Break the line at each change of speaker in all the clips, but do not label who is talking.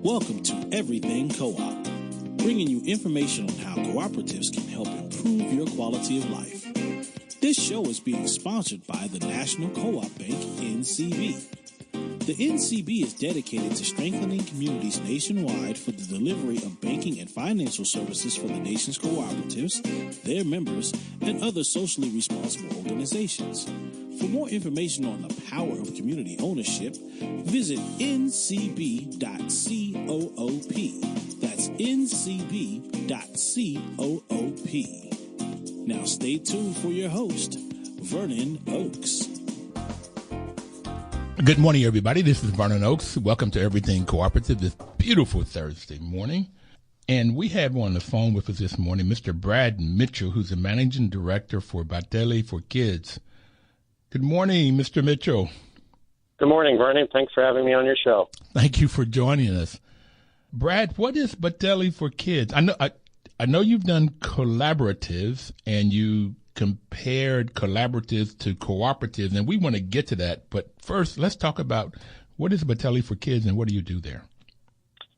Welcome to Everything Co-op, bringing you information on how cooperatives can help improve your quality of life. This show is being sponsored by the National Co-op Bank, NCB. The NCB is dedicated to strengthening communities nationwide for the delivery of banking and financial services for the nation's cooperatives, their members, and other socially responsible organizations. For more information on the power of community ownership, visit ncb.coop. That's ncb.coop. Now stay tuned for your host, Vernon Oakes.
Good morning, everybody. This is Vernon Oakes. Welcome to Everything Cooperative this beautiful Thursday morning. And we have on the phone with us this morning Mr. Brad Mitchell, who's the Managing Director for Battelle for Kids. Good morning, Mr. Mitchell.
Good morning, Vernon. Thanks for having me on your show.
Thank you for joining us. Brad, what is Battelle for Kids? I know you've done collaboratives and you compared collaboratives to cooperatives, and we want to get to that. But first, let's talk about what is Battelle for Kids and what do you do there?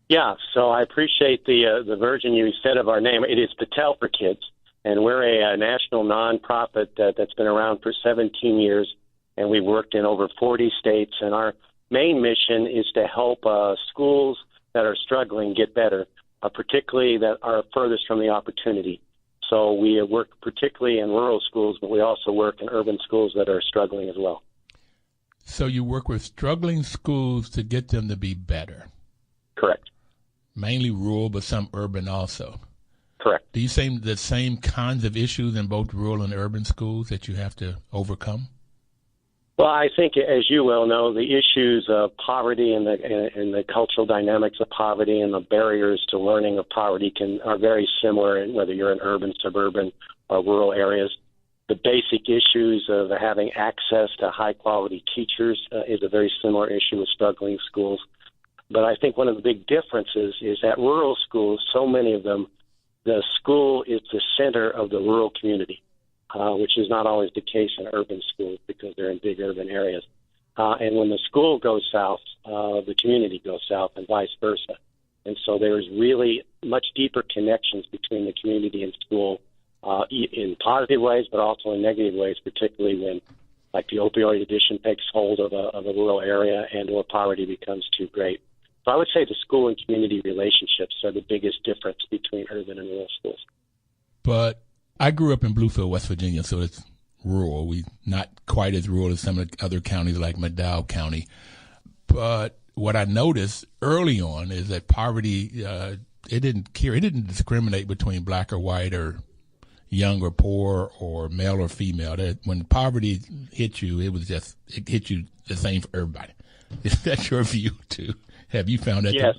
Yeah, so I appreciate the version you said of our name. It is Battelle for Kids, and we're a national nonprofit that's been around for 17 years, and we've worked in over 40 states. And our main mission is to help schools that are struggling get better, particularly that are furthest from the opportunity. So we work particularly in rural schools, but we also work in urban schools that are struggling as well.
So you work with struggling schools to get them to be better?
Correct.
Mainly rural, but some urban also?
Correct.
Do you see the same kinds of issues in both rural and urban schools that you have to overcome?
Well, I think, as you well know, the issues of poverty and the cultural dynamics of poverty and the barriers to learning of poverty are very similar, whether you're in urban, suburban, or rural areas. The basic issues of having access to high-quality teachers is a very similar issue with struggling schools. But I think one of the big differences is that rural schools, so many of them, the school is the center of the rural community. Which is not always the case in urban schools because they're in big urban areas. And when the school goes south, the community goes south and vice versa. And so there's really much deeper connections between the community and school in positive ways, but also in negative ways, particularly when, like, the opioid addiction takes hold of a rural area and or poverty becomes too great. So I would say the school and community relationships are the biggest difference between urban and rural schools.
But I grew up in Bluefield, West Virginia, so it's rural. We not quite as rural as some of the other counties like Battelle County. But what I noticed early on is that poverty, it didn't care. It didn't discriminate between black or white or young or poor or male or female. When poverty hit you, it hit you the same for everybody. Is that your view too? Have you found that?
Yes,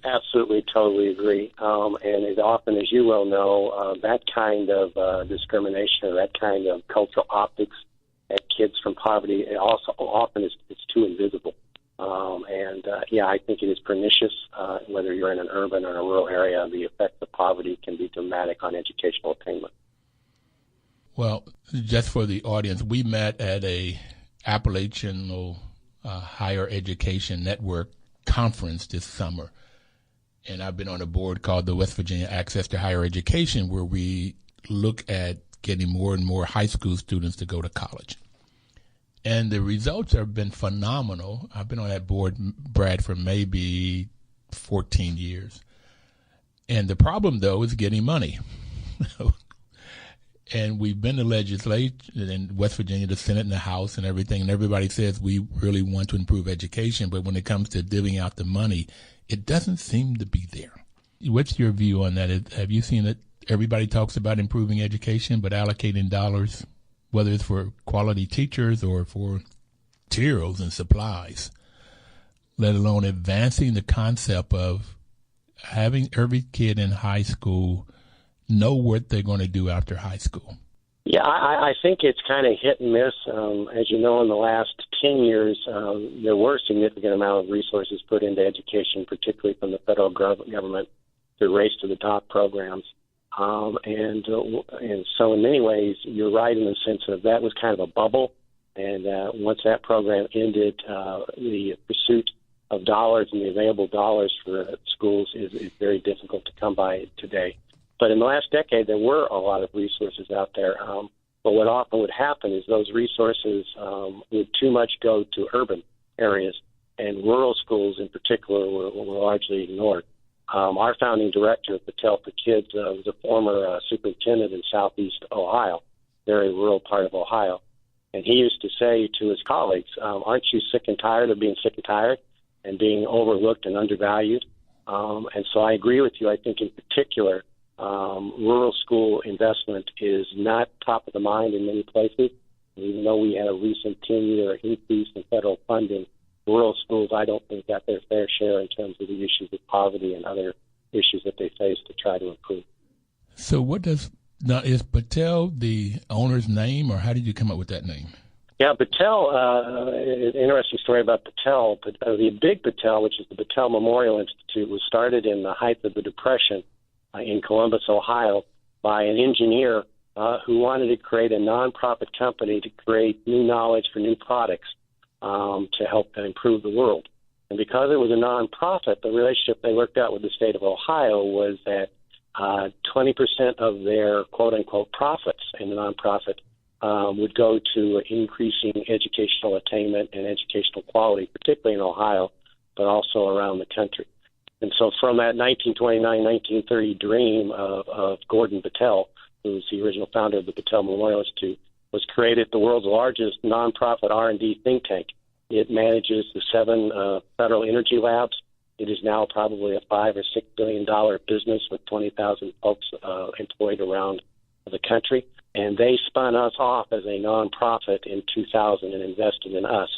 absolutely, totally agree. And as often as you well know, that kind of discrimination or that kind of cultural optics at kids from poverty, it also often it's too invisible. I think it is pernicious, whether you're in an urban or a rural area. The effects of poverty can be dramatic on educational attainment.
Well, just for the audience, we met at a Appalachian Higher Education Network conference this summer, and I've been on a board called the West Virginia Access to Higher Education, where we look at getting more and more high school students to go to college. And the results have been phenomenal. I've been on that board, Brad, for maybe 14 years. And the problem, though, is getting money. And we've been to legislature in West Virginia, the Senate and the House and everything, and everybody says we really want to improve education, but when it comes to divvying out the money, it doesn't seem to be there. What's your view on that? Have you seen that everybody talks about improving education, but allocating dollars, whether it's for quality teachers or for materials and supplies, let alone advancing the concept of having every kid in high school know what they're going to do after high school?
Yeah, I think it's kind of hit and miss. As you know, in the last 10 years, there were a significant amount of resources put into education, particularly from the federal government, through Race to the Top programs. And so in many ways, you're right in the sense of that was kind of a bubble. And once that program ended, the pursuit of dollars and the available dollars for schools is very difficult to come by today. But in the last decade, there were a lot of resources out there. But what often would happen is those resources would too much go to urban areas, and rural schools in particular were largely ignored. Our founding director of Battelle for Kids was a former superintendent in southeast Ohio, very rural part of Ohio. And he used to say to his colleagues, aren't you sick and tired of being sick and tired and being overlooked and undervalued? And so I agree with you. I think in particular, rural school investment is not top of the mind in many places. Even though we had a recent 10-year increase in federal funding, rural schools, I don't think, got their fair share in terms of the issues of poverty and other issues that they face to try to improve.
So now, is Battelle the owner's name, or how did you come up with that name?
Yeah, Battelle, an interesting story about Battelle. But, the big Battelle, which is the Battelle Memorial Institute, was started in the height of the Depression in Columbus, Ohio, by an engineer who wanted to create a nonprofit company to create new knowledge for new products to help improve the world. And because it was a nonprofit, the relationship they worked out with the state of Ohio was that 20% of their quote-unquote profits in the nonprofit would go to increasing educational attainment and educational quality, particularly in Ohio, but also around the country. And so from that 1929-1930 dream of Gordon Battelle, who was the original founder of the Battelle Memorial Institute, was created the world's largest nonprofit R&D think tank. It manages the 7 federal energy labs. It is now probably a $5 or $6 billion business with 20,000 folks employed around the country. And they spun us off as a nonprofit in 2000 and invested in us.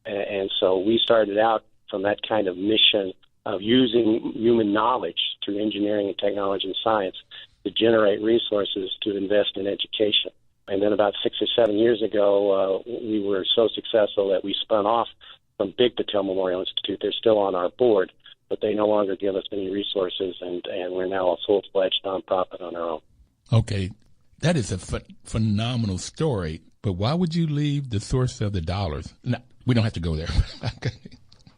And so we started out from that kind of mission of using human knowledge through engineering and technology and science to generate resources to invest in education. And then about 6 or 7 years ago, we were so successful that we spun off from Big Battelle Memorial Institute. They're still on our board, but they no longer give us any resources, and we're now a full-fledged nonprofit on our own.
Okay, that is a phenomenal story, but why would you leave the source of the dollars? No, we don't have to go there.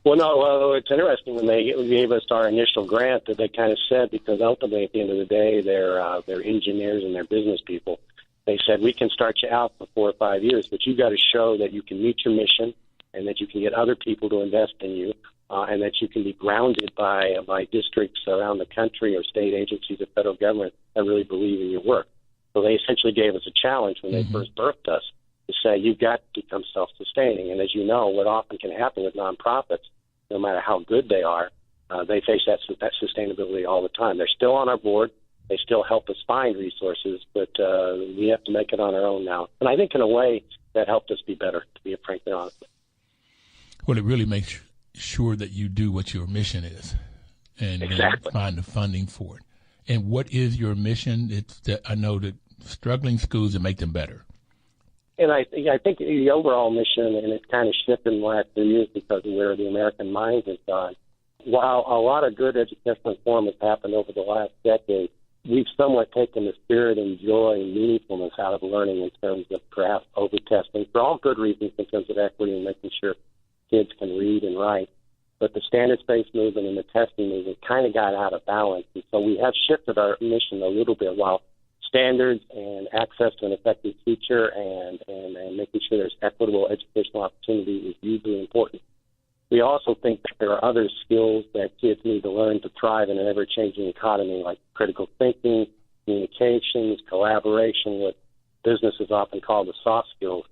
Well, it's interesting when they gave us our initial grant that they kind of said, because ultimately at the end of the day, they're engineers and they're business people. They said, we can start you out for 4 or 5 years, but you've got to show that you can meet your mission and that you can get other people to invest in you and that you can be grounded by districts around the country or state agencies or federal government that really believe in your work. So they essentially gave us a challenge when they first birthed us to say, you've got to become self-sustaining. And as you know, what often can happen with nonprofits, no matter how good they are, they face that sustainability all the time. They're still on our board. They still help us find resources, but we have to make it on our own now. And I think in a way that helped us be better, to be frankly honest.
Well, it really makes sure that you do what your mission is and
exactly.
Find the funding for it. And what is your mission? It's that I know that struggling schools and make them better.
And I think the overall mission, and it's kind of shifted in the last few years because of where the American mind has gone. While a lot of good educational reform has happened over the last decade, we've somewhat taken the spirit and joy and meaningfulness out of learning in terms of perhaps over-testing for all good reasons in terms of equity and making sure kids can read and write. But the standards-based movement and the testing movement kind of got out of balance. And so we have shifted our mission a little bit. While standards and access to an effective teacher and making sure there's equitable educational opportunity is hugely important, we also think that there are other skills that kids need to learn to thrive in an ever-changing economy, like critical thinking, communications, collaboration, what businesses often call the soft skills.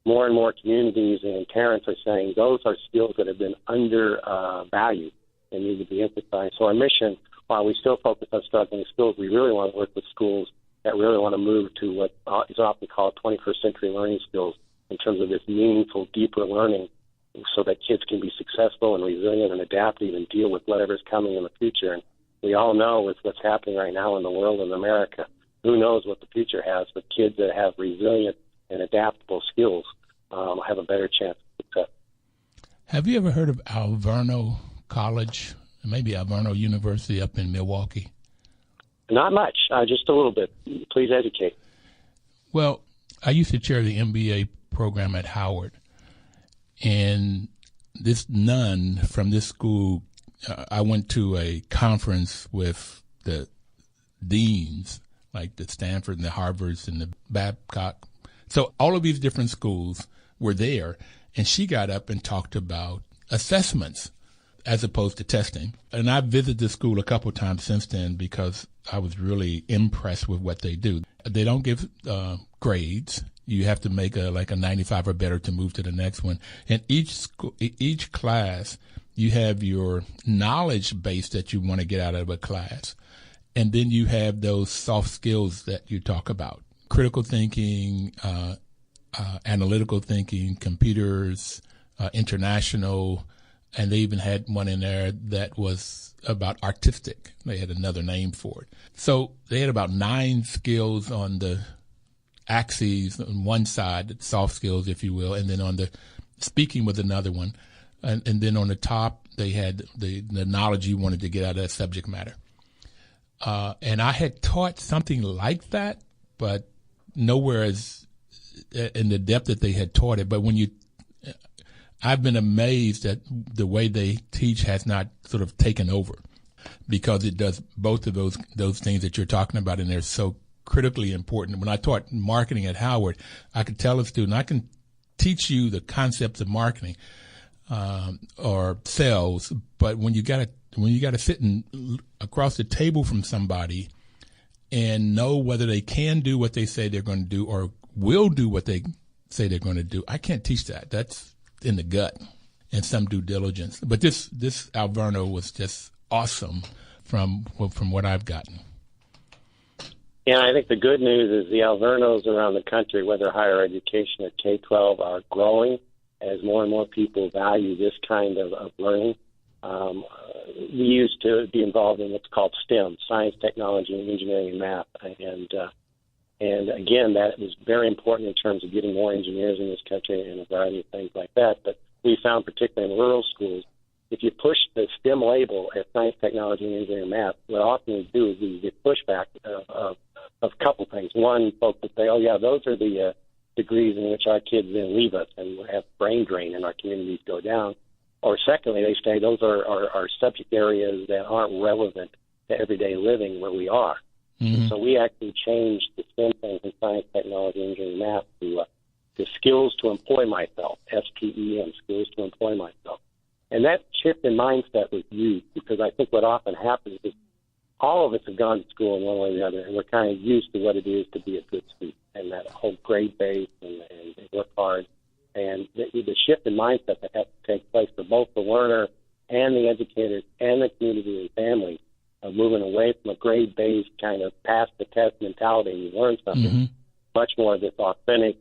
More and more communities and parents are saying those are skills that have been undervalued and need to be emphasized. So our mission, while we still focus on struggling schools, we really want to work with schools that really want to move to what is often called 21st century learning skills in terms of this meaningful, deeper learning so that kids can be successful and resilient and adaptive and deal with whatever's coming in the future. And we all know with what's happening right now in the world and America, who knows what the future has, but kids that have resilient and adaptable skills have a better chance of success.
Have you ever heard of Vernon College, maybe Vernon University up in Milwaukee?
Not much, just a little bit. Please educate.
Well, I used to chair the MBA program at Howard, and this nun from this school, I went to a conference with the deans, like the Stanford and the Harvards and the Babcock. So all of these different schools were there, and she got up and talked about assessments as opposed to testing. And I've visited the school a couple of times since then because I was really impressed with what they do. They don't give grades. You have to make a 95 or better to move to the next one. And each class, you have your knowledge base that you want to get out of a class. And then you have those soft skills that you talk about. Critical thinking, analytical thinking, computers, international, and they even had one in there that was about artistic. They had another name for it. So they had about 9 skills on the axes on one side, soft skills, if you will, and then on the speaking was another one. And then on the top, they had the knowledge you wanted to get out of that subject matter. And I had taught something like that, but nowhere as in the depth that they had taught it. But I've been amazed at the way they teach has not sort of taken over, because it does both of those things that you're talking about, and they're so critically important. When I taught marketing at Howard, I could tell a student, I can teach you the concepts of marketing or sales, but when you got to sit across the table from somebody and know whether they can do what they say they're going to do or will do what they say they're going to do, I can't teach that. That's in the gut and some due diligence. But this Alverno was just awesome from what I've gotten.
Yeah, I think the good news is the Alvernos around the country, whether higher education or K-12, are growing as more and more people value this kind of learning. We used to be involved in what's called STEM, science, technology, and engineering and math. And again, that was very important in terms of getting more engineers in this country and a variety of things like that. But we found, particularly in rural schools, if you push the STEM label as science, technology, and engineering and math, what often we do is we get pushback of a couple things. One, folks would say, oh, yeah, those are the degrees in which our kids then leave us and we have brain drain and our communities go down. Or secondly, they say those are subject areas that aren't relevant to everyday living where we are. Mm-hmm. So we actually changed the STEM things in science, technology, engineering, and math to skills to employ myself, STEM, skills to employ myself. And that shift in mindset was huge, because I think what often happens is all of us have gone to school in one way or the other, and we're kind of used to what it is to be a good student and that whole grade base and work hard. And the shift in mindset that has to take place for both the learner and the educators and the community and family, moving away from a grade-based kind of pass-the-test mentality and you learn something, mm-hmm. much more of this authentic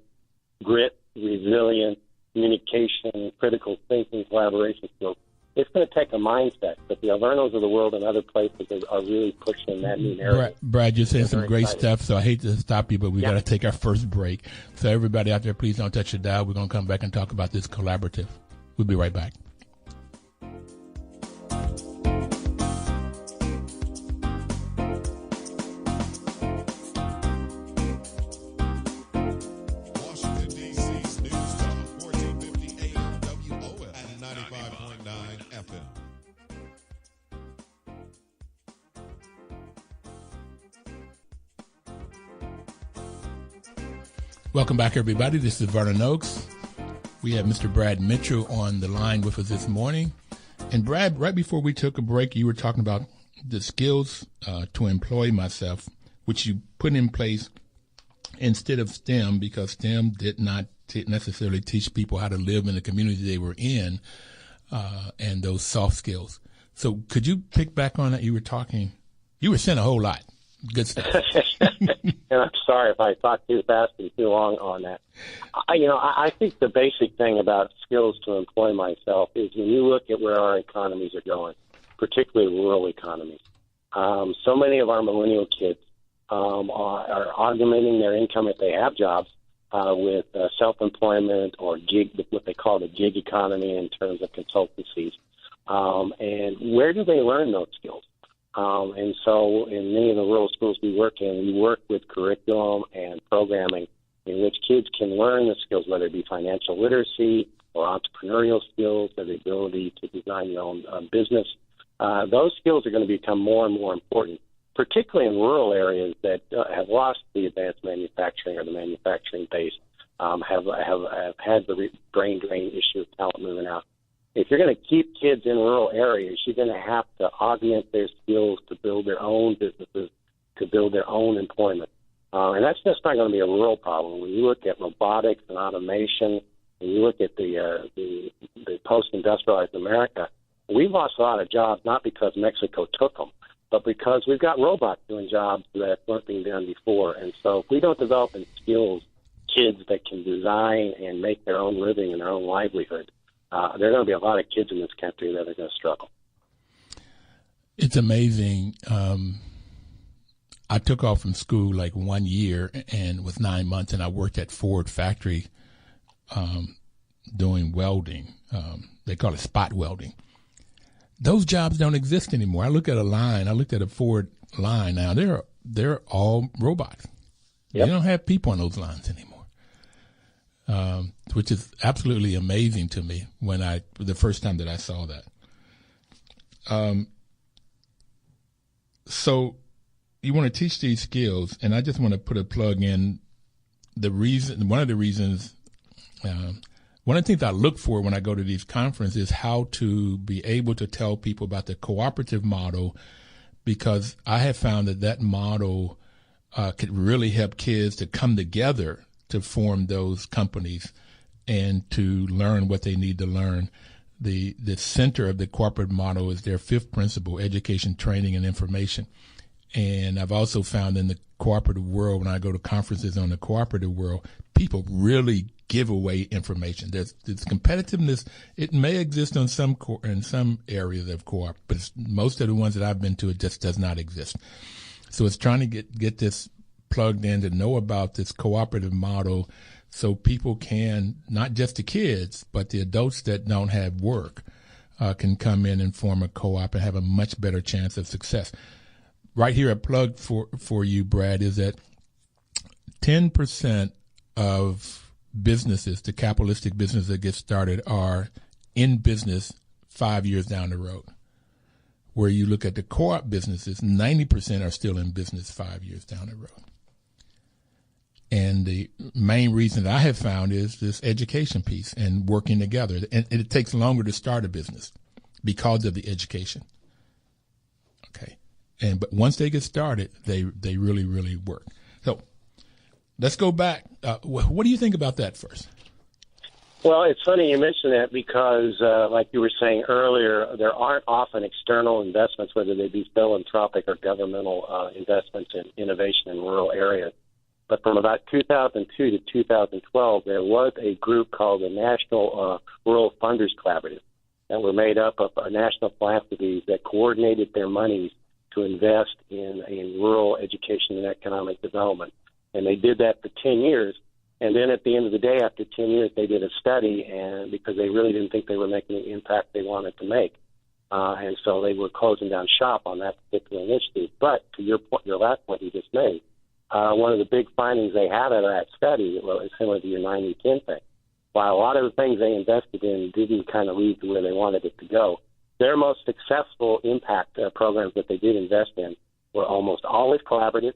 grit, resilience, communication, critical thinking, collaboration skills. It's going to take a mindset, but the Alvernos of the world and other places are really pushing that new narrative.
Brad, you're saying some great stuff, so I hate to stop you, but we got to take our first break. So everybody out there, please don't touch the dial. We're going to come back and talk about this collaborative. We'll be right back. Welcome back, everybody. This is Vernon Oakes. We have Mr. Brad Mitchell on the line with us this morning. And Brad, right before we took a break, you were talking about the skills to employ myself, which you put in place instead of STEM, because STEM did not necessarily teach people how to live in the community they were in, and those soft skills. So could you pick back on that? You were saying a whole lot. Good stuff.
And I'm sorry if I talked too fast and too long on that. I think the basic thing about skills to employ myself is when you look at where our economies are going, particularly rural economies, so many of our millennial kids are augmenting their income if they have jobs with self-employment or gig, what they call the gig economy in terms of consultancies. And where do they learn those skills? And so in many of the rural schools we work in, we work with curriculum and programming in which kids can learn the skills, whether it be financial literacy, or entrepreneurial skills, or the ability to design your own business. Those skills are going to become more and more important, particularly in rural areas that have lost the advanced manufacturing or the manufacturing base, have had the brain drain issue of talent moving out. If you're going to keep kids in rural areas, you're going to have to augment their skills to build their own businesses, to build their own employment. And that's just not going to be a rural problem. When you look at robotics and automation, and you look at the post-industrialized America, we've lost a lot of jobs not because Mexico took them, but because we've got robots doing jobs that weren't being done before. And so if we don't develop in skills kids that can design and make their own living and their own livelihood, there are going to be a lot of kids in this country that are going to struggle.
It's amazing. I took off from school like 1 year and was 9 months, and I worked at Ford factory doing welding. They call it spot welding. Those jobs don't exist anymore. I look at a line. I looked at a Ford line. Now they're all robots. Yep. They don't have people on those lines anymore. Which is absolutely amazing to me the first time that I saw that. So you want to teach these skills, and I just want to put a plug in. One of the things I look for when I go to these conferences is how to be able to tell people about the cooperative model, because I have found that model could really help kids to come together to form those companies and to learn what they need to learn. The center of the cooperative model is their fifth principle: education, training, and information. And I've also found in the cooperative world, when I go to conferences on the cooperative world, people really give away information. There's competitiveness. It may exist in some areas of co-op, but most of the ones that I've been to, it just does not exist. So it's trying to get this plugged in to know about this cooperative model, so people can, not just the kids, but the adults that don't have work, can come in and form a co-op and have a much better chance of success. Right here, a plug for you, Brad, is that 10% of businesses, the capitalistic businesses that get started, are in business 5 years down the road. Where you look at the co-op businesses, 90% are still in business 5 years down the road. And the main reason that I have found is this education piece and working together. And it takes longer to start a business because of the education. Okay. But once they get started, they really, really work. So let's go back. What do you think about that first?
Well, it's funny you mention that because, like you were saying earlier, there aren't often external investments, whether they be philanthropic or governmental investments in innovation in rural areas. But from about 2002 to 2012, there was a group called the National Rural Funders Collaborative that were made up of national philanthropies that coordinated their monies to invest in rural education and economic development. And they did that for 10 years. And then at the end of the day, after 10 years, they did a study, and because they really didn't think they were making the impact they wanted to make. And so they were closing down shop on that particular initiative. But to your point, your last point you just made, one of the big findings they had out of that study was similar to your 90-10 thing. While a lot of the things they invested in didn't kind of lead to where they wanted it to go, their most successful impact programs that they did invest in were almost always collaborative.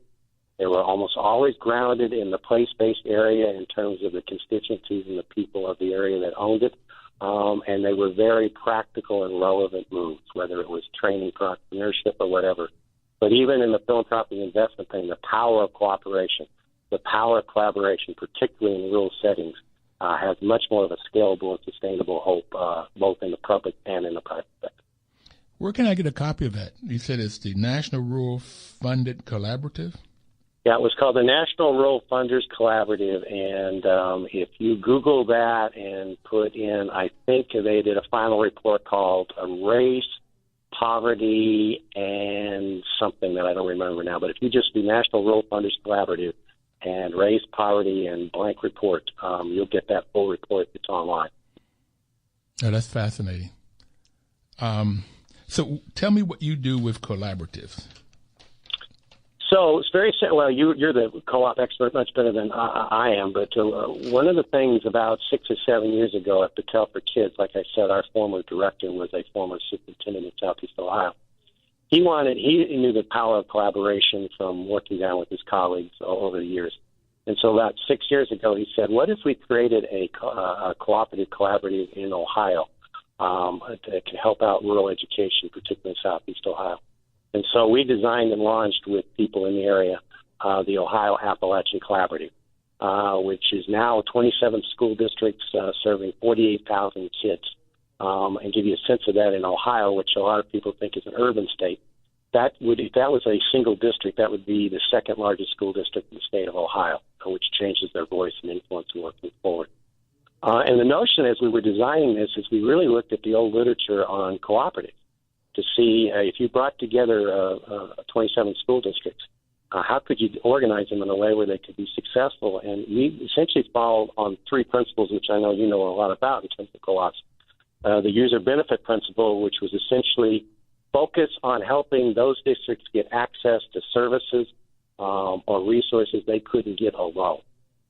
They were almost always grounded in the place-based area in terms of the constituencies and the people of the area that owned it. And they were very practical and relevant moves, whether it was training for entrepreneurship or whatever. But even in the philanthropic investment thing, the power of cooperation, the power of collaboration, particularly in rural settings, has much more of a scalable and sustainable hope, both in the public and in the private sector.
Where can I get a copy of that? You said it's the National Rural Funded Collaborative?
Yeah, it was called the National Rural Funders Collaborative, and if you Google that and put in, I think they did a final report called Race, Poverty, and something that I don't remember now, but if you just do National Rural Funders Collaborative and Race, Poverty, and blank report, you'll get that full report. It's online.
Oh, that's fascinating. So tell me what you do with collaboratives.
So So it's very well. You're the co-op expert, much better than I am. But one of the things about 6 or 7 years ago at Battelle for Kids, like I said, our former director was a former superintendent in Southeast Ohio. He knew the power of collaboration from working down with his colleagues over the years. And so about 6 years ago, he said, what if we created a cooperative collaborative in Ohio that can help out rural education, particularly in Southeast Ohio? And so we designed and launched with people in the area the Ohio Appalachian Collaborative, which is now 27 school districts serving 48,000 kids. And give you a sense of that, in Ohio, which a lot of people think is an urban state, if that was a single district, that would be the second largest school district in the state of Ohio, which changes their voice and influence in working forward. And the notion as we were designing this is we really looked at the old literature on cooperatives to see if you brought together 27 school districts, how could you organize them in a way where they could be successful? And we essentially followed on 3 principles, which I know you know a lot about in terms of co-ops. The user benefit principle, which was essentially focus on helping those districts get access to services or resources they couldn't get alone.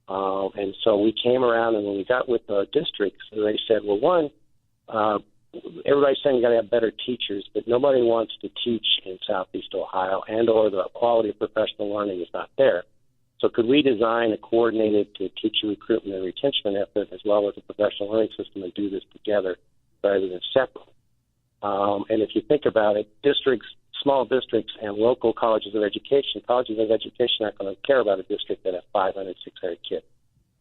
And so we came around, and when we got with the districts, they said, well, one, everybody's saying you got to have better teachers, but nobody wants to teach in Southeast Ohio, and or the quality of professional learning is not there. So could we design a coordinated teacher recruitment and retention effort as well as a professional learning system and do this together rather than separately? And if you think about it, districts, small districts, and local colleges of education aren't going to care about a district that has 500, 600 kids.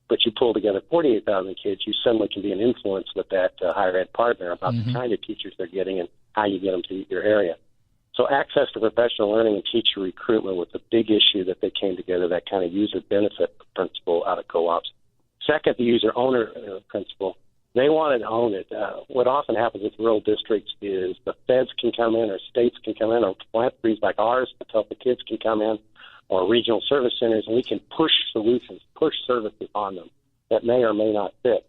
But you pull together 48,000 kids, you suddenly can be an influence with that higher ed partner about the kind of teachers they're getting and how you get them to your area. So access to professional learning and teacher recruitment was a big issue that they came together, that kind of user benefit principle out of co-ops. Second, the user owner principle. They wanted to own it. What often happens with rural districts is the feds can come in, or states can come in, or philanthropies like ours, Battelle for Kids, can come in, or regional service centers, and we can push solutions, push services on them that may or may not fit.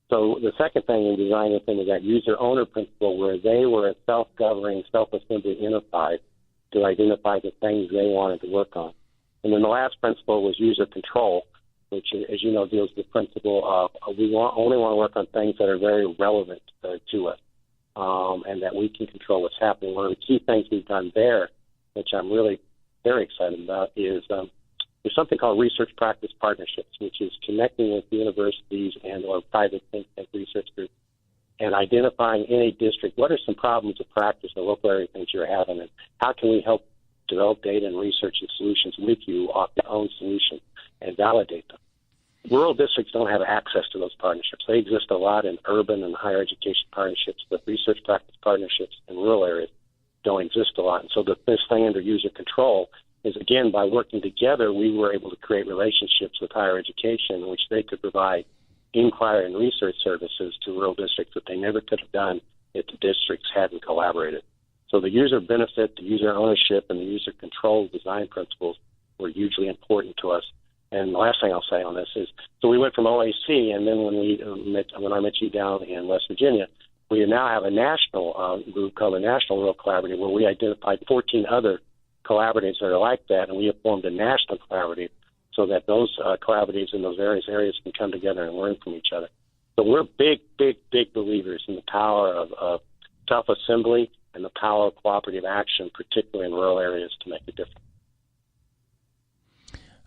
So the second thing in designing the thing is that user-owner principle, where they were a self-governing, self-assembly enterprise to identify the things they wanted to work on. And then the last principle was user control, which, as you know, deals with the principle of only want to work on things that are very relevant to us, and that we can control what's happening. One of the key things we've done there, which I'm really very excited about, is there's something called research practice partnerships, which is connecting with universities and or private think tank research groups and identifying in a district what are some problems of practice or local area things you're having, and how can we help develop data and research and solutions with you off your own solution and validate them. Rural districts don't have access to those partnerships. They exist a lot in urban and higher education partnerships, but research practice partnerships in rural areas don't exist a lot. And so this thing under user control is, again, by working together, we were able to create relationships with higher education in which they could provide inquiry and research services to rural districts that they never could have done if the districts hadn't collaborated. So the user benefit, the user ownership, and the user control design principles were hugely important to us. And the last thing I'll say on this is, so we went from OAC, and then when I met you down in West Virginia, we now have a national group called the National Rural Collaborative, where we identified 14 other collaboratives that are like that, and we have formed a national collaborative so that those collaboratives in those various areas can come together and learn from each other. So we're big believers in the power of self-assembly and the power of cooperative action, particularly in rural areas, to make a difference.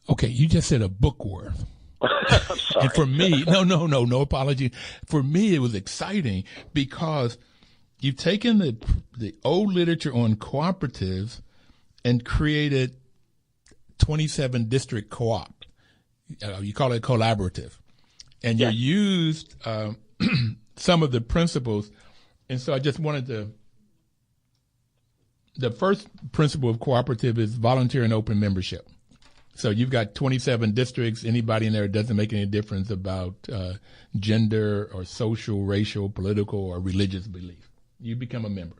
Okay, you just said a book worth.
I'm sorry.
And for me, no apology. For me, it was exciting because you've taken the old literature on cooperatives and created 27 district co-op. You call it collaborative. And you used some of the principles. And so I just wanted the first principle of cooperative is volunteer and open membership. So you've got 27 districts. Anybody in there, it doesn't make any difference about gender or social, racial, political, or religious belief. You become a member.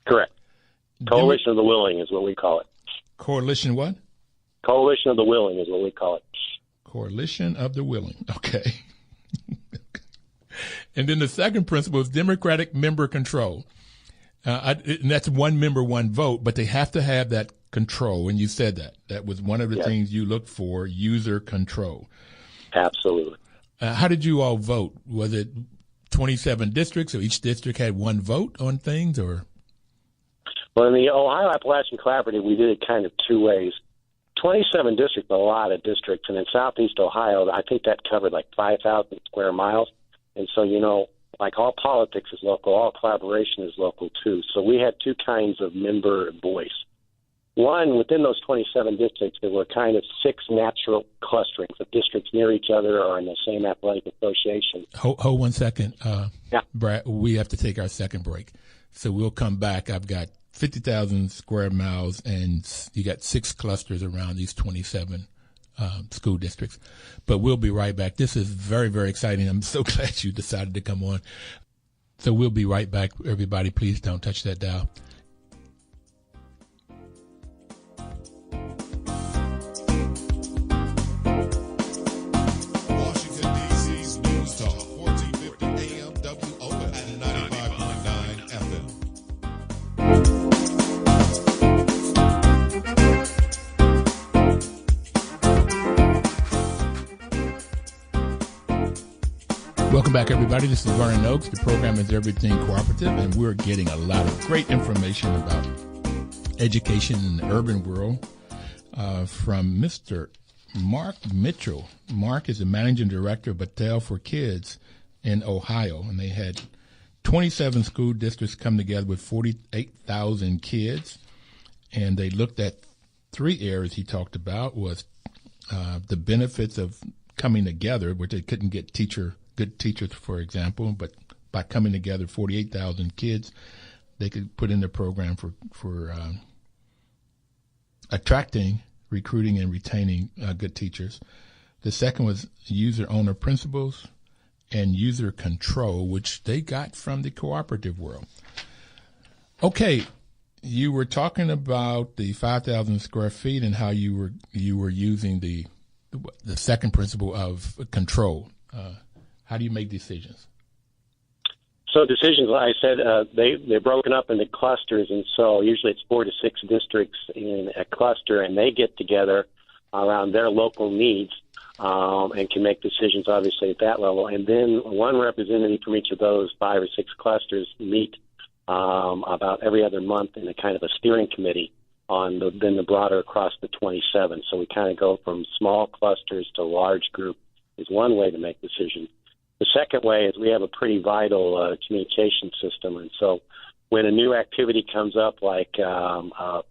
Correct. Coalition of the Willing is what we call it.
Coalition what?
Coalition of the Willing is what we call it.
Coalition of the Willing. Okay. And then the second principle is democratic member control. And that's one member, one vote, but they have to have that control. And you said that was one of the things you looked for, user control.
Absolutely.
How did you all vote? Was it 27 districts, or each district had one vote on things, or?
Well, in the Ohio Appalachian Collaborative, we did it kind of two ways. 27 districts, a lot of districts, and in southeast Ohio, I think that covered like 5,000 square miles. And so, like all politics is local, all collaboration is local too. So we had two kinds of member voice. One, within those 27 districts, there were kind of 6 natural clusterings of districts near each other or in the same athletic association.
Hold 1 second. Brad, we have to take our second break. So we'll come back. I've got 50,000 square miles, and you got 6 clusters around these 27 school districts. But we'll be right back. This is very, very exciting. I'm so glad you decided to come on. So we'll be right back. Everybody, please don't touch that dial. Welcome back, everybody. This is Vernon Oaks. The program is Everything Cooperative, and we're getting a lot of great information about education in the urban world from Mr. Mark Mitchell. Mark is the managing director of Battelle for Kids in Ohio, and they had 27 school districts come together with 48,000 kids, and they looked at 3 areas he talked about was the benefits of coming together, which they couldn't get good teachers, for example, but by coming together, 48,000 kids, they could put in the program for attracting, recruiting, and retaining good teachers. The second was user-owner principles and user control, which they got from the cooperative world. Okay, you were talking about the 5,000 square feet and how you were using the second principle of control. How do you make decisions?
So decisions, like I said, they're broken up into clusters, and so usually it's 4 to 6 districts in a cluster, and they get together around their local needs and can make decisions, obviously, at that level. And then one representative from each of those 5 or 6 clusters meet about every other month in a kind of a steering committee on the broader across the 27. So we kind of go from small clusters to large group is one way to make decisions. The second way is we have a pretty vital communication system, and so when a new activity comes up, like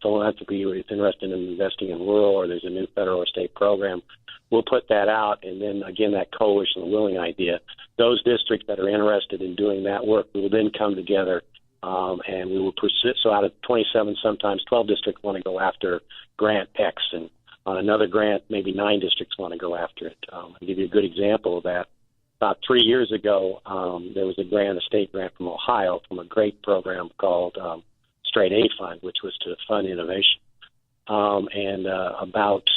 philanthropy is interested in investing in rural, or there's a new federal or state program, we'll put that out, and then again that coalition of willing idea. Those districts that are interested in doing that work, we will then come together, and we will pursue. So out of 27, sometimes 12 districts want to go after grant X, and on another grant, maybe 9 districts want to go after it. I'll give you a good example of that. About 3 years ago, there was a state grant from Ohio from a great program called Straight A Fund, which was to fund innovation. And about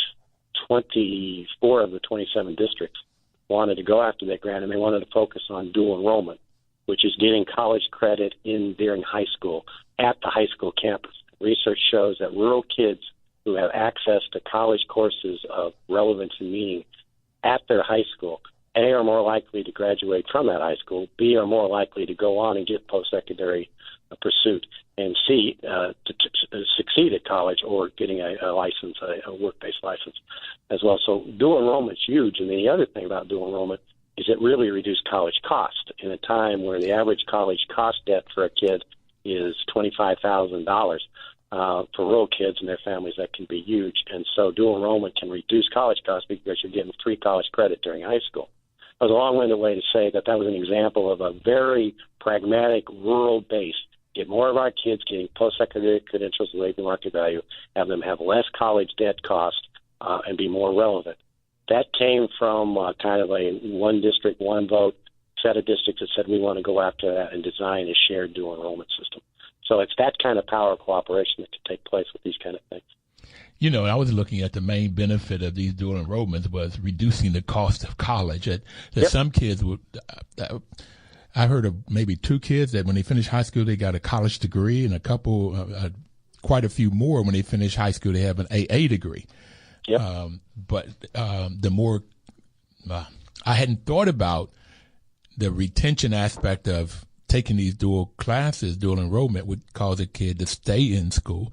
24 of the 27 districts wanted to go after that grant, and they wanted to focus on dual enrollment, which is getting college credit during high school at the high school campus. Research shows that rural kids who have access to college courses of relevance and meaning at their high school, A, are more likely to graduate from that high school, B, are more likely to go on and get post-secondary pursuit, and C, to succeed at college or getting a license, a work-based license as well. So dual enrollment is huge. And the other thing about dual enrollment is it really reduced college cost in a time where the average college cost debt for a kid is $25,000. For rural kids and their families, that can be huge. And so dual enrollment can reduce college costs because you're getting free college credit during high school. That was a long-winded way to say that was an example of a very pragmatic, rural-based, get more of our kids getting post-secondary credentials and labor market value, have them have less college debt cost, and be more relevant. That came from kind of a one district, one vote set of districts that said we want to go after that and design a shared dual enrollment system. So it's that kind of power of cooperation that can take place with these kind of things.
You know, I was looking at the main benefit of these dual enrollments was reducing the cost of college. That some kids would, I heard of maybe 2 kids that when they finished high school, they got a college degree, and a couple quite a few more when they finish high school. They have an AA degree.
Yep.
But the more I hadn't thought about the retention aspect of taking these dual classes, dual enrollment would cause a kid to stay in school.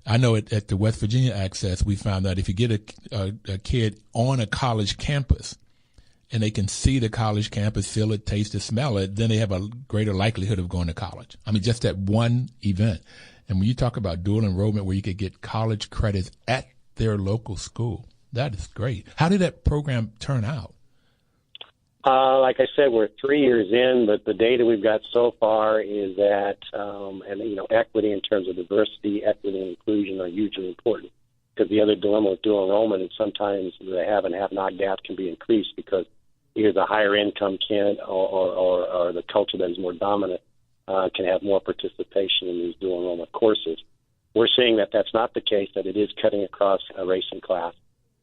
I know at the West Virginia Access, we found out if you get a kid on a college campus and they can see the college campus, feel it, taste it, smell it, then they have a greater likelihood of going to college. I mean, just that one event. And when you talk about dual enrollment where you could get college credits at their local school, that is great. How did that program turn out?
Like I said, we're 3 years in, but the data we've got so far is that, equity in terms of diversity, equity, and inclusion are hugely important. Because the other dilemma with dual enrollment is sometimes the have and have not gap can be increased because either the higher income kid or the culture that is more dominant can have more participation in these dual enrollment courses. We're seeing that that's not the case, that it is cutting across race and class,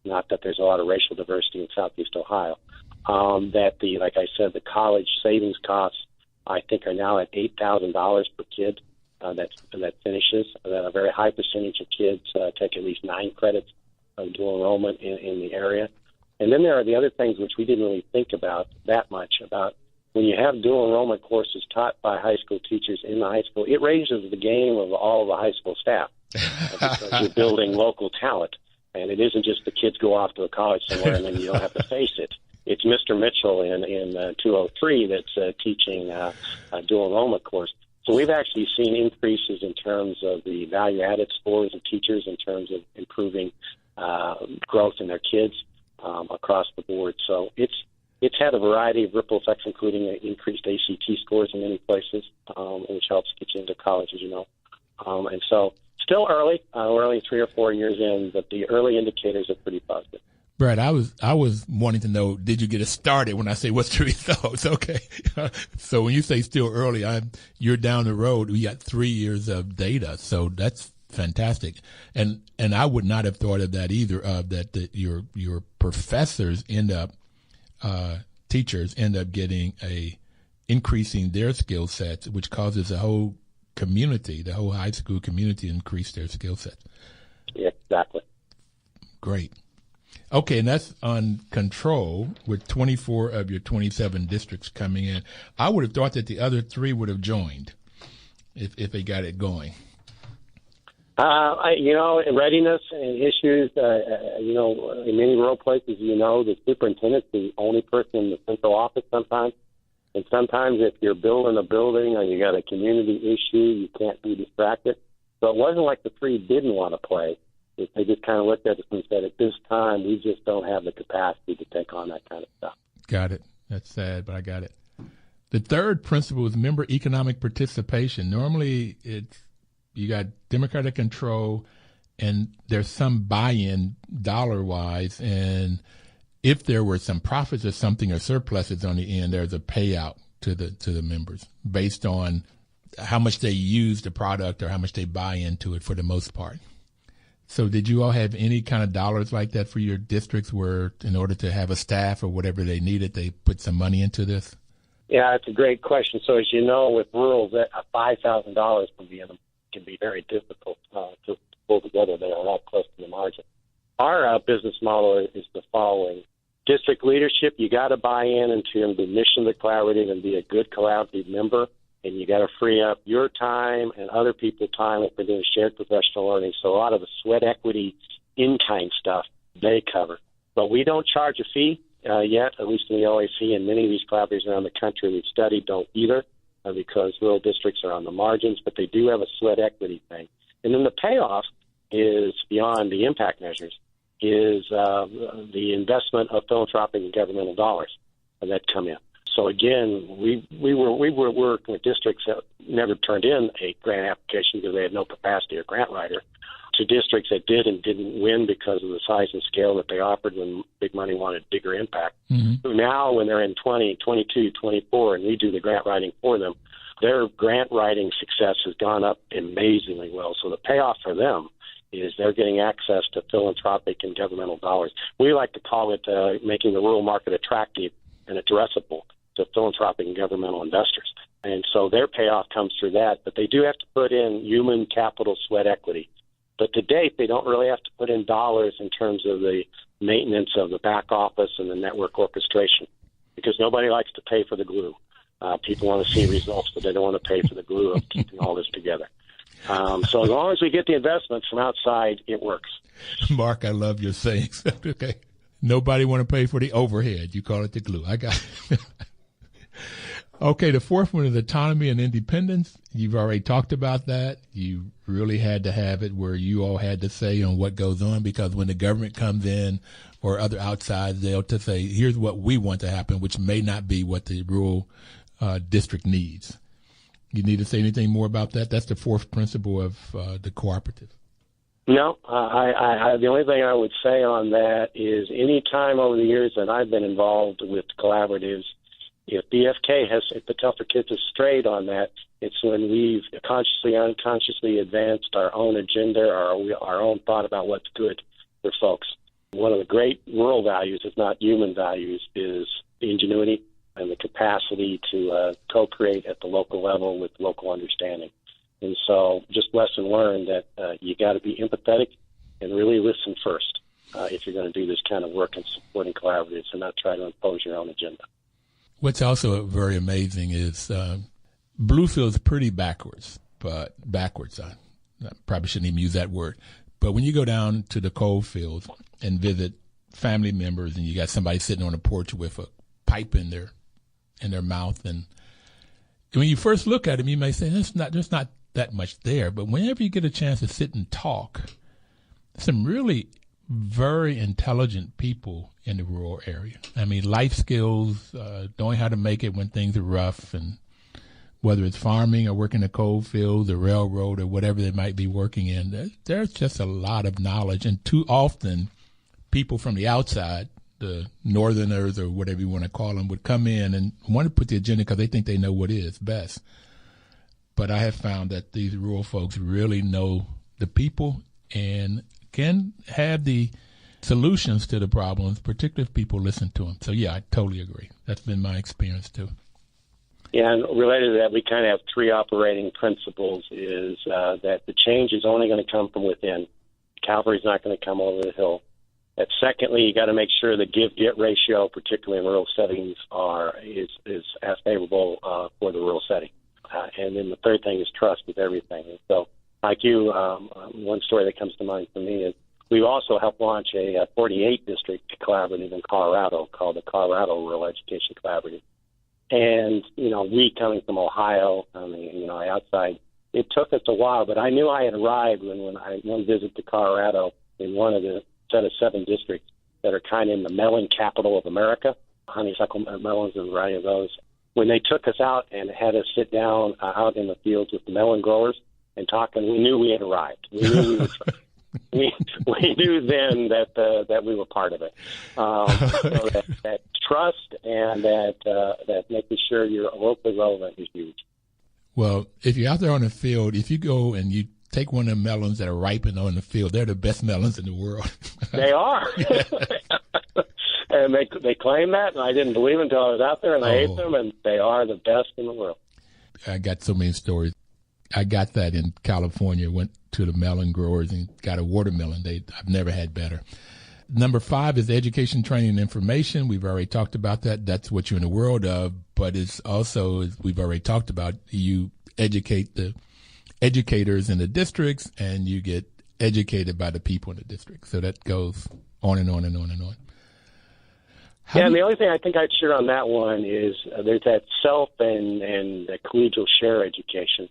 not that there's a lot of racial diversity in Southeast Ohio. Like I said, the college savings costs, I think, are now at $8,000 per kid that finishes. A very high percentage of kids take at least 9 credits of dual enrollment in the area. And then there are the other things which we didn't really think about that much, about when you have dual enrollment courses taught by high school teachers in the high school, it raises the game of all of the high school staff because you're building local talent. And it isn't just the kids go off to a college somewhere and then you don't have to face it. It's Mr. Mitchell in 203 that's teaching a dual enrollment course. So we've actually seen increases in terms of the value-added scores of teachers in terms of improving growth in their kids across the board. So it's had a variety of ripple effects, including increased ACT scores in many places, which helps get you into college, as you know. And so still early. We're only 3 or 4 years in, but the early indicators are pretty positive.
Brad, I was wanting to know, did you get it started when I say what's the results? Okay. So when you say still early, you're down the road. We got 3 years of data. So that's fantastic. And I would not have thought of that either, that your professors end up, teachers end up getting increasing their skill sets, which causes the whole community, the whole high school community, increase their skill sets.
Yeah, exactly.
Great. Okay, and that's on control with 24 of your 27 districts coming in. I would have thought that the other 3 would have joined if they got it going. Readiness and issues, in many rural places, the superintendent's the only person in the central office sometimes. And sometimes if you're building a building or you got a community issue, you can't be distracted. So it wasn't like the 3 didn't want to play. They just kind of looked at us and said, at this time, we just don't have the capacity to take on that kind of stuff. Got it. That's sad, but I got it. The third principle is member economic participation. Normally, you got democratic control, and there's some buy-in dollar-wise, and if there were some profits or something or surpluses on the end, there's a payout to the members based on how much they use the product or how much they buy into it for the most part. So did you all have any kind of dollars like that for your districts where in order to have a staff or whatever they needed, they put some money into this?
Yeah, it's a great question. So as you know, with rural, $5,000 can be very difficult to pull together. They are not close to the margin. Our business model is the following. District leadership, you got to buy into the mission of the collaborative and be a good collaborative member. And you got to free up your time and other people's time if we're doing shared professional learning. So a lot of the sweat equity in-kind stuff, they cover. But we don't charge a fee yet, at least in the OAC, and many of these collaboratives around the country we've studied don't either because rural districts are on the margins, but they do have a sweat equity thing. And then the payoff is beyond the impact measures, is the investment of philanthropic and governmental dollars that come in. So again, we were working with districts that never turned in a grant application because they had no capacity or grant writer, to districts that did and didn't win because of the size and scale that they offered when big money wanted bigger impact. Mm-hmm. So now when they're in 20, 22, 24, and we do the grant writing for them, their grant writing success has gone up amazingly well. So the payoff for them is they're getting access to philanthropic and governmental dollars. We like to call it making the rural market attractive and addressable to philanthropic and governmental investors. And so their payoff comes through that. But they do have to put in human capital sweat equity. But to date, they don't really have to put in dollars in terms of the maintenance of the back office and the network orchestration, because nobody likes to pay for the glue. People want to see results, but they don't want to pay for the glue of keeping all this together. So as long as we get the investments from outside, it works.
Mark, I love your sayings. Okay. Nobody want to pay for the overhead. You call it the glue. I got it. Okay, the fourth one is autonomy and independence. You've already talked about that. You really had to have it where you all had to say on what goes on, because when the government comes in or other outside, they'll to say, here's what we want to happen, which may not be what the rural district needs. You need to say anything more about that? That's the fourth principle of the cooperative.
No, I the only thing I would say on that is any time over the years that I've been involved with collaboratives, if BFK if Battelle for Kids has strayed on that, it's when we've consciously, unconsciously advanced our own agenda or our own thought about what's good for folks. One of the great rural values, if not human values, is ingenuity and the capacity to co-create at the local level with local understanding. And so just lesson learned that you got to be empathetic and really listen first if you're going to do this kind of work in supporting collaboratives and not try to impose your own agenda.
What's also very amazing is Bluefield's pretty backwards. I probably shouldn't even use that word. But when you go down to the coal fields and visit family members and you got somebody sitting on a porch with a pipe in their mouth, and when you first look at them, you may say, there's not that much there. But whenever you get a chance to sit and talk, some really very intelligent people in the rural area. I mean, life skills, knowing how to make it when things are rough, and whether it's farming or working the coal fields or railroad or whatever they might be working in, there's just a lot of knowledge. And too often, people from the outside, the northerners or whatever you want to call them, would come in and want to put the agenda because they think they know what is best. But I have found that these rural folks really know the people and can have the solutions to the problems, particularly if people listen to them. So, yeah, I totally agree. That's been my experience, too.
Yeah, and related to that, we kind of have three operating principles, is that the change is only going to come from within. Cavalry's not going to come over the hill. That secondly, you got to make sure the give-get ratio, particularly in rural settings, is as favorable for the rural setting. And then the third thing is trust with everything. And so, like you, one story that comes to mind for me is we've also helped launch a 48-district collaborative in Colorado called the Colorado Rural Education Collaborative. And, we coming from Ohio, outside, it took us a while, but I knew I had arrived when I went visit to Colorado in one of the set of 7 districts that are kind of in the melon capital of America, honeysuckle melons and a variety of those. When they took us out and had us sit down out in the fields with the melon growers and talk, and we knew we had arrived. We knew we were we knew then that we were part of it. So that trust and that making sure you're locally relevant is huge.
Well, if you're out there on the field, if you go and you take one of the melons that are ripened on the field, they're the best melons in the world.
They are. And they claim that, and I didn't believe it until I was out there, and I ate them, and they are the best in the world.
I got so many stories. I got that in California, went to the melon growers and got a watermelon. I've never had better. Number 5 is education, training, and information. We've already talked about that. That's what you're in the world of, but it's also, as we've already talked about, you educate the educators in the districts, and you get educated by the people in the district. So that goes on and on and on and on.
And the only thing I think I'd share on that one is there's that self and the collegial share education.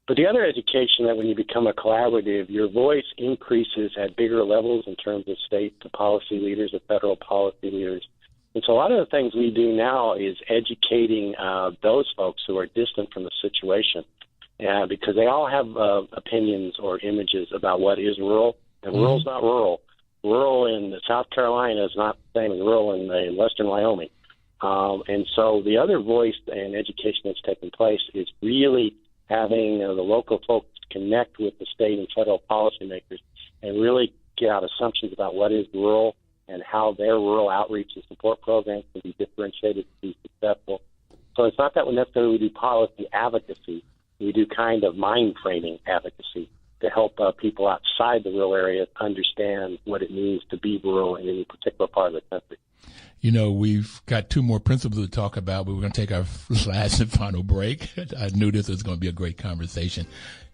But the other education that when you become a collaborative, your voice increases at bigger levels in terms of state policy leaders or federal policy leaders. And so a lot of the things we do now is educating those folks who are distant from the situation, because they all have opinions or images about what is rural, and rural's not rural. Rural in South Carolina is not the same as rural in western Wyoming. And so the other voice and education that's taking place is really having the local folks connect with the state and federal policymakers and really get out assumptions about what is rural and how their rural outreach and support programs can be differentiated to be successful. So it's not that we necessarily do policy advocacy. We do kind of mind framing advocacy to help people outside the rural area understand what it means to be rural in any particular part of the country.
You know, we've got two more principles to talk about, but we're going to take our last and final break. I knew this was going to be a great conversation.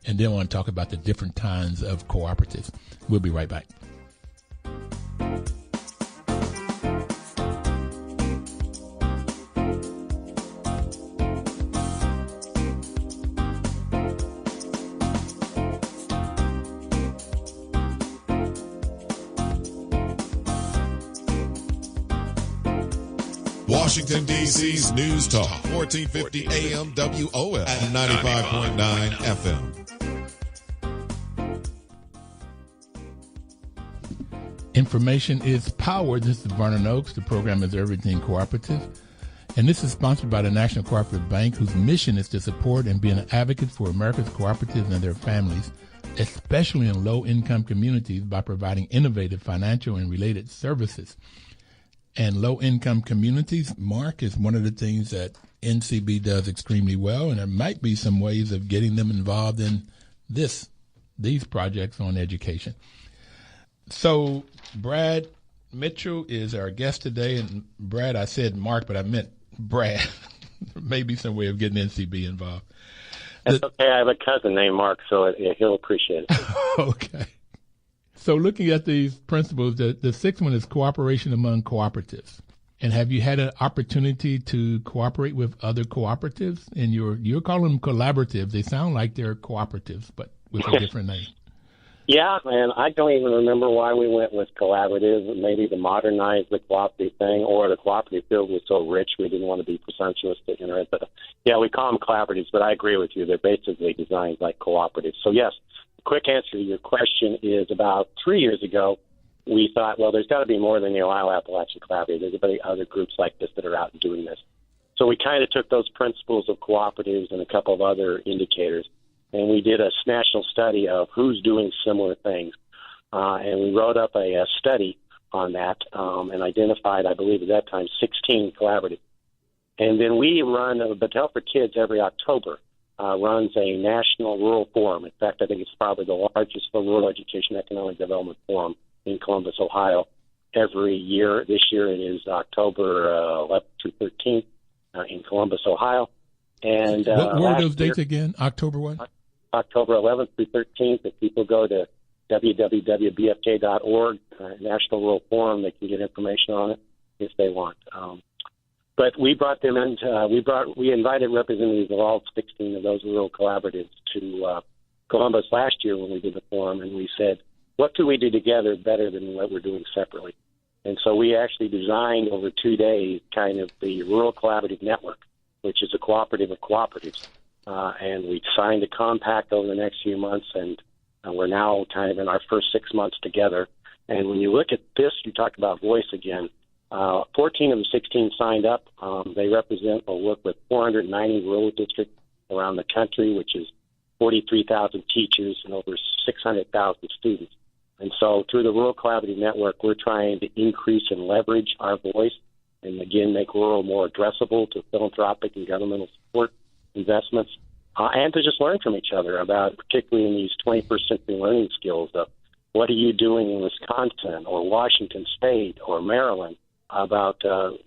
And then I want to talk about the different kinds of cooperatives. We'll be right back.
Washington, D.C.'s News Talk, 1450 AM WOL and 95.9 FM.
Information is power. This is Vernon Oaks. The program is Everything Cooperative. And this is sponsored by the National Cooperative Bank, whose mission is to support and be an advocate for America's cooperatives and their families, especially in low-income communities, by providing innovative financial and related services. And low-income communities, Mark, is one of the things that NCB does extremely well, and there might be some ways of getting them involved in these projects on education. So Brad Mitchell is our guest today, and Brad, I said Mark, but I meant Brad. Maybe some way of getting NCB involved.
That's okay. I have a cousin named Mark, so he'll appreciate it.
Okay. So looking at these principles, the sixth one is cooperation among cooperatives. And have you had an opportunity to cooperate with other cooperatives? And you're calling them collaboratives. They sound like they're cooperatives, but with a different name.
Yeah, man, I don't even remember why we went with collaborative, maybe to modernize the cooperative thing, or the cooperative field was so rich we didn't want to be presumptuous to enter it. But yeah, we call them collaboratives, but I agree with you. They're basically designed like cooperatives. So yes, quick answer to your question is about 3 years ago, we thought, well, there's got to be more than the Ohio Appalachian Collaborative. There's other groups like this that are out doing this. So we kind of took those principles of cooperatives and a couple of other indicators, and we did a national study of who's doing similar things. And we wrote up a study on that and identified, I believe at that time, 16 collaboratives. And then we run Battelle for Kids every October. Runs a national rural forum. In fact, I think it's probably the largest rural education economic development forum in Columbus, Ohio, every year. This year it is October 11th through 13th in Columbus, Ohio. And
what were those dates again? October what?
October 11th through 13th. If people go to www.bfk.org, National Rural Forum, they can get information on it if they want. But we brought them in. We invited representatives of all 16 of those rural collaboratives to Columbus last year when we did the forum, and we said, what could we do together better than what we're doing separately? And so we actually designed over 2 days kind of the Rural Collaborative Network, which is a cooperative of cooperatives. And we signed a compact over the next few months, and we're now kind of in our first 6 months together. And when you look at this, you talk about voice again. 14 of the 16 signed up. They represent or work with 490 rural districts around the country, which is 43,000 teachers and over 600,000 students. And so through the Rural Collaborative Network, we're trying to increase and leverage our voice and, again, make rural more addressable to philanthropic and governmental support investments, and to just learn from each other about, particularly in these 21st century learning skills of what are you doing in Wisconsin or Washington State or Maryland about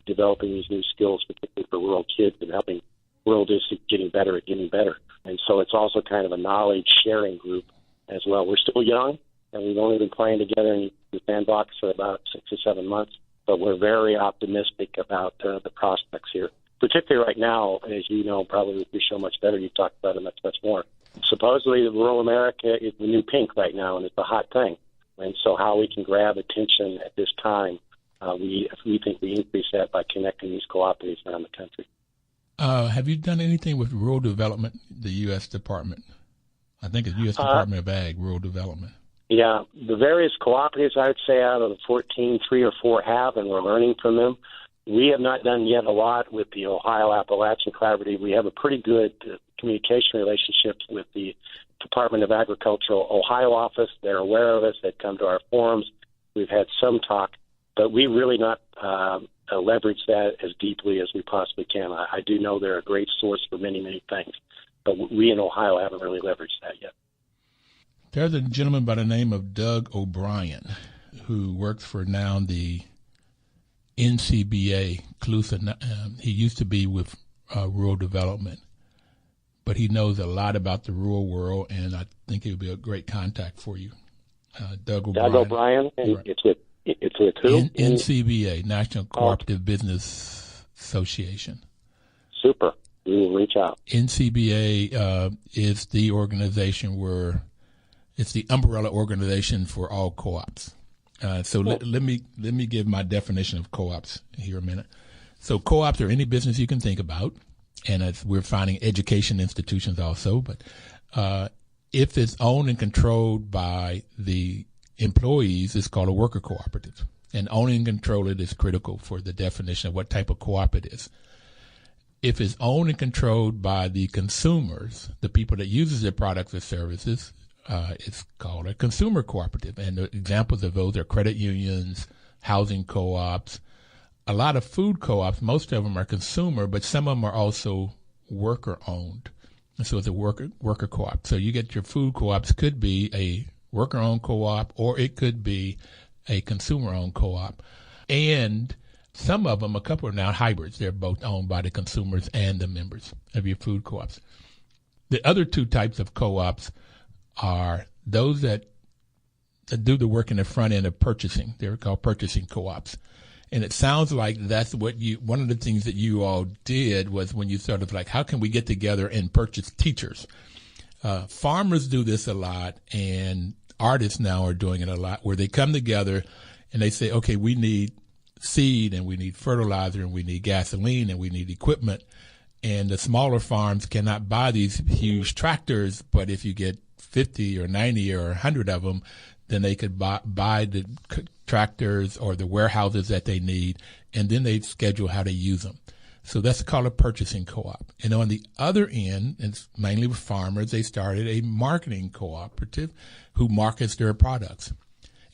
developing these new skills, particularly for rural kids and helping rural districts getting better at getting better. And so it's also kind of a knowledge-sharing group as well. We're still young, and we've only been playing together in the sandbox for about 6 or 7 months, but we're very optimistic about the prospects here, particularly right now. As you know, probably with your show much better, you've talked about it much more. Supposedly, rural America is the new pink right now, and it's a hot thing. And so how we can grab attention at this time, we think we increase that by connecting these cooperatives around the country.
Have you done anything with rural development, the U.S. Department? I think it's U.S. Department of Ag, rural development.
Yeah, the various cooperatives, I would say out of the 14, 3 or 4 have, and we're learning from them. We have not done yet a lot with the Ohio Appalachian Collaborative. We have a pretty good communication relationship with the Department of Agricultural Ohio office. They're aware of us. They've come to our forums. We've had some talk, but we really not leverage that as deeply as we possibly can. I do know they're a great source for many, many things, but we in Ohio haven't really leveraged that yet.
There's a gentleman by the name of Doug O'Brien who works for now the NCBA, CLUSA. He used to be with rural development, but he knows a lot about the rural world, and I think he would be a great contact for you. Doug O'Brien.
Doug O'Brien, and
right.
It's with who?
NCBA, National Cooperative Business Association.
Super. We will reach out.
NCBA is the organization it's the umbrella organization for all co-ops. So let me give my definition of co-ops here a minute. So co-ops are any business you can think about, and we're finding education institutions also. But if it's owned and controlled by the employees, it's called a worker cooperative. And owning and control it is critical for the definition of what type of co-op it is. If it's owned and controlled by the consumers, the people that uses their products or services, it's called a consumer cooperative. And the examples of those are credit unions, housing co-ops, a lot of food co-ops. Most of them are consumer, but some of them are also worker-owned. And so it's a worker co-op. So you get your food co-ops could be a worker-owned co-op, or it could be a consumer-owned co-op. And some of them, a couple are now hybrids. They're both owned by the consumers and the members of your food co-ops. The other two types of co-ops are those that do the work in the front end of purchasing. They're called purchasing co-ops. And it sounds like that's one of the things that you all did was when you sort of like, how can we get together and purchase teachers? Farmers do this a lot, and artists now are doing it a lot, where they come together and they say, okay, we need seed and we need fertilizer and we need gasoline and we need equipment. And the smaller farms cannot buy these huge tractors, but if you get 50 or 90 or 100 of them, then they could buy the tractors or the warehouses that they need, and then they schedule how to use them. So that's called a purchasing co-op. And on the other end, it's mainly with farmers, they started a marketing cooperative who markets their products.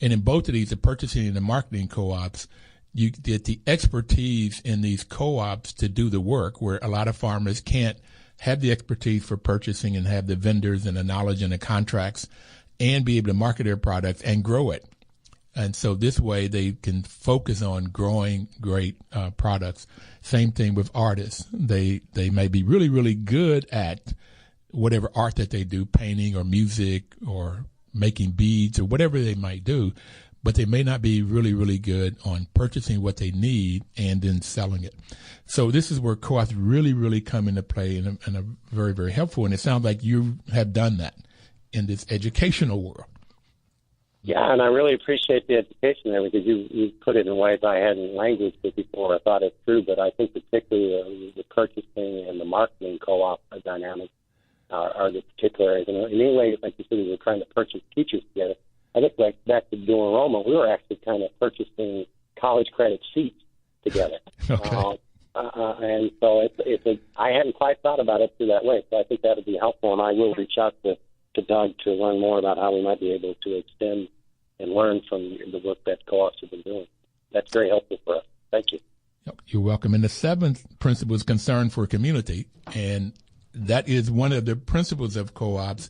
And in both of these, the purchasing and the marketing co-ops, you get the expertise in these co-ops to do the work, where a lot of farmers can't have the expertise for purchasing and have the vendors and the knowledge and the contracts and be able to market their products and grow it. And so this way they can focus on growing great products. Same thing with artists. They may be really, really good at whatever art that they do, painting or music or making beads or whatever they might do, but they may not be really, really good on purchasing what they need and then selling it. So this is where co-ops really, really come into play and are very, very helpful. And it sounds like you have done that in this educational world.
Yeah, and I really appreciate the education there, because you put it in ways I hadn't languaged it before. I thought it through, but I think particularly the purchasing and the marketing co-op dynamics are the particular areas. And anyway, like you said, we were trying to purchase teachers together. I think back to dual enrollment, we were actually kind of purchasing college credit seats together.
Okay.
And so I hadn't quite thought about it through that way. So I think that would be helpful, and I will reach out to Doug to learn more about how we might be able to extend and learn from the work that co-ops have been doing. That's very helpful for us. Thank you.
You're welcome. And the seventh principle is concern for community, and that is one of the principles of co-ops.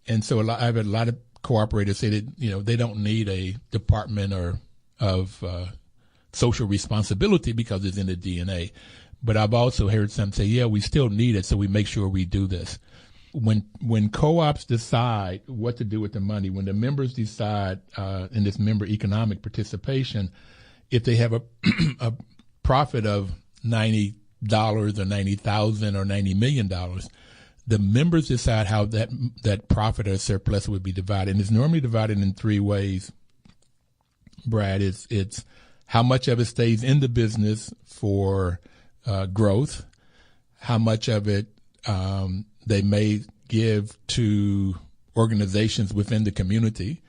And so I've had a lot of cooperators say that they don't need a department of social responsibility because it's in the DNA. But I've also heard some say, yeah, we still need it, so we make sure we do this. When co-ops decide what to do with the money, when the members decide in this member economic participation, if they have a profit of $90 or $90,000 or $90 million, the members decide how that profit or surplus would be divided. And it's normally divided in three ways, Brad. It's how much of it stays in the business for growth, how much of it they may give to organizations within the community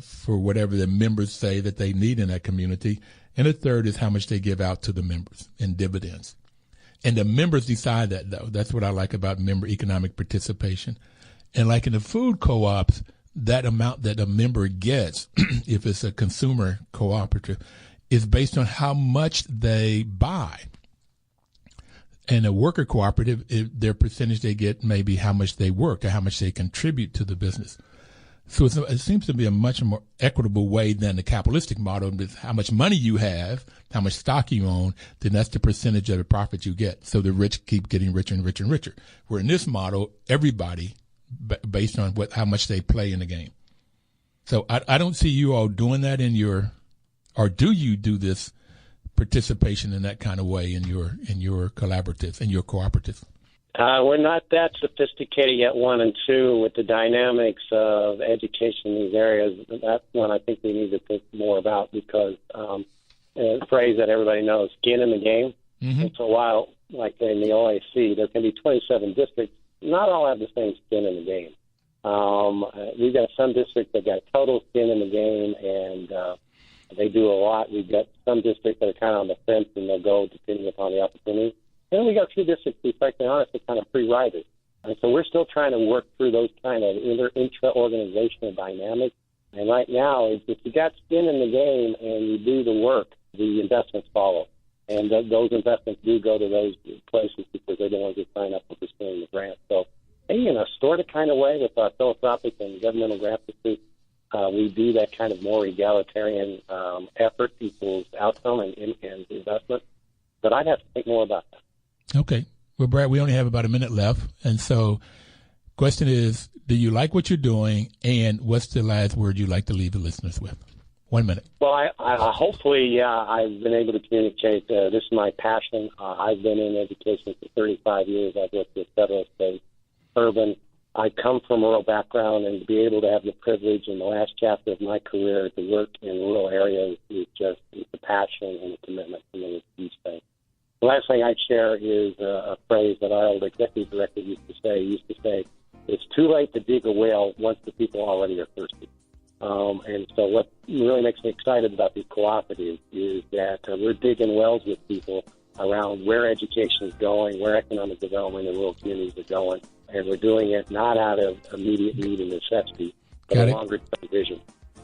for whatever the members say that they need in that community. And the third is how much they give out to the members in dividends. And the members decide that, though. That's what I like about member economic participation. And like in the food co-ops, that amount that a member gets, if it's a consumer cooperative, is based on how much they buy. And a worker cooperative, their percentage they get maybe how much they work or how much they contribute to the business. So it seems to be a much more equitable way than the capitalistic model. With how much money you have, how much stock you own, then that's the percentage of the profit you get. So the rich keep getting richer and richer and richer. Where in this model, everybody, based on how much they play in the game. So I don't see you all doing that or do you do this participation in that kind of way in your collaborative, in your cooperative?
We're not that sophisticated yet, 1 and 2, with the dynamics of education in these areas. That's one I think we need to think more about because a phrase that everybody knows, skin in the game. Mm-hmm. And so while, like in the OAC, there can be 27 districts, not all have the same skin in the game. We've got some districts that got total skin in the game, and they do a lot. We've got some districts that are kind of on the fence, and they'll go depending upon the opportunity. And then we got a few districts, to be frankly honest, that kind of free riders. And so we're still trying to work through those kind of intra-organizational dynamics. And right now, if you got skin in the game and you do the work, the investments follow. And those investments do go to those places because they're the ones that sign up for pursuing the grant. So, in a sort of kind of way with our philanthropic and governmental grant pursuit, we do that kind of more egalitarian effort equals outcome and investment. But I'd have to think more about that.
Okay. Well, Brad, we only have about a minute left. And so question is, do you like what you're doing? And what's the last word you'd like to leave the listeners with? 1 minute.
Well, I hopefully, I've been able to communicate. This is my passion. I've been in education for 35 years. I've worked with federal, state, urban. I come from a rural background, and to be able to have the privilege in the last chapter of my career to work in rural areas is just the passion and the commitment to me is a huge thing. The last thing I'd share is a phrase that our old executive director used to say, it's too late to dig a well once the people already are thirsty. And so what really makes me excited about these cooperatives is that we're digging wells with people around where education is going, where economic development in rural communities are going, and we're doing it not out of immediate need and necessity, but a longer-term vision.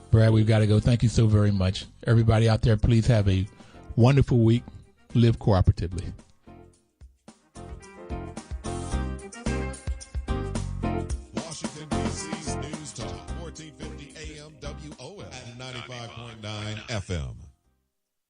Brad, we've got to go. Thank you so very much. Everybody out there, please have a wonderful week. Live cooperatively.
Washington, D.C.'s News Talk, 1450 AM WOS and 95.9 FM.